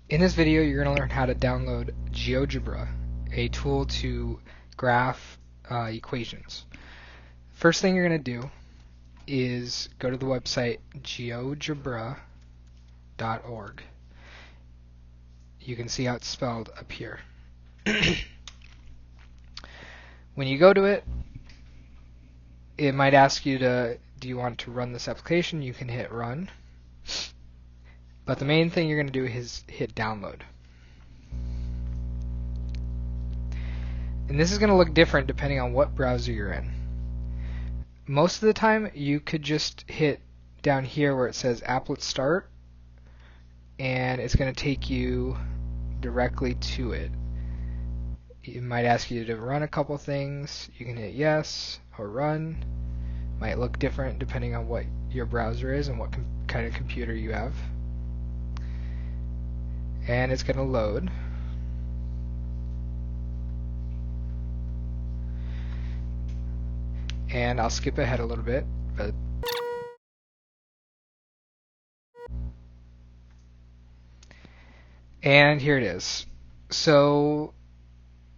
In this video, you're going to learn how to download Geogebra, a tool to graph equations. First thing you're going to do is go to the website geogebra.org. You can see how it's spelled up here. When you go to it, it might ask you do you want to run this application? You can hit run. But the main thing you're going to do is hit download. And this is going to look different depending on what browser you're in. Most of the time, you could just hit down here where it says applet start, and it's going to take you directly to it. It might ask you to run a couple things. You can hit yes or run. Might look different depending on what your browser is and what kind of computer you have. And it's going to load. And I'll skip ahead a little bit, but and here it is. So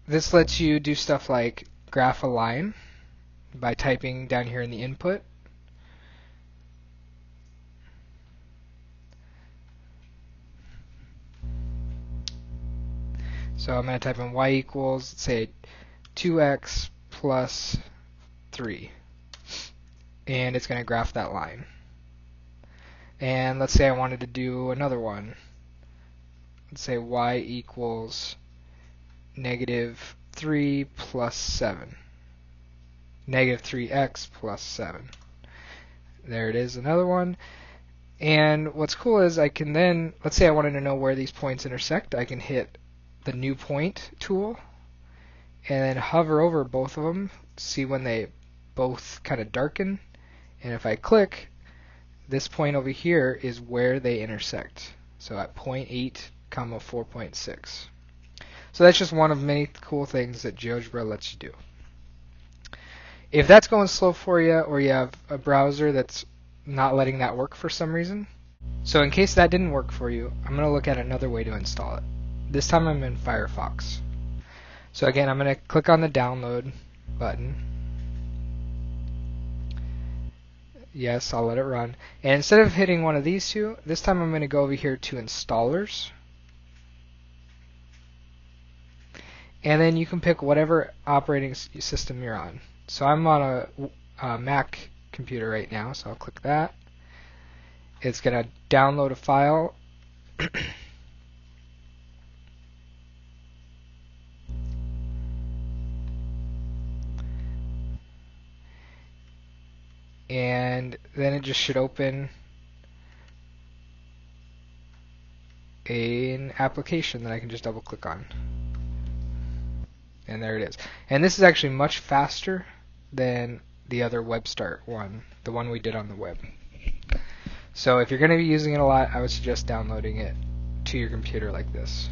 this lets you do stuff like graph a line by typing down here in the input. So I'm going to type in y equals, let's say, 2x plus 3. And it's going to graph that line. And let's say I wanted to do another one. Let's say y equals negative 3 plus 7. Negative 3x plus 7. There it is, another one. And what's cool is I can then, let's say I wanted to know where these points intersect, I can hit the new point tool and then hover over both of them, see when they both kind of darken, and if I click, this point over here is where they intersect. So at 0.8, 4.6. So that's just one of many cool things that Geogebra lets you do. If that's going slow for you, or you have a browser that's not letting that work for some reason, so in case that didn't work for you, I'm going to look at another way to install it. This time I'm in Firefox. So again, I'm going to click on the download button. Yes, I'll let it run. And instead of hitting one of these two, this time I'm going to go over here to installers. And then you can pick whatever operating system you're on. So I'm on a Mac computer right now, so I'll click that. It's going to download a file. And then it just should open an application that I can just double click on. And there it is. And this is actually much faster than the other WebStart one, the one we did on the web. So if you're going to be using it a lot, I would suggest downloading it to your computer like this.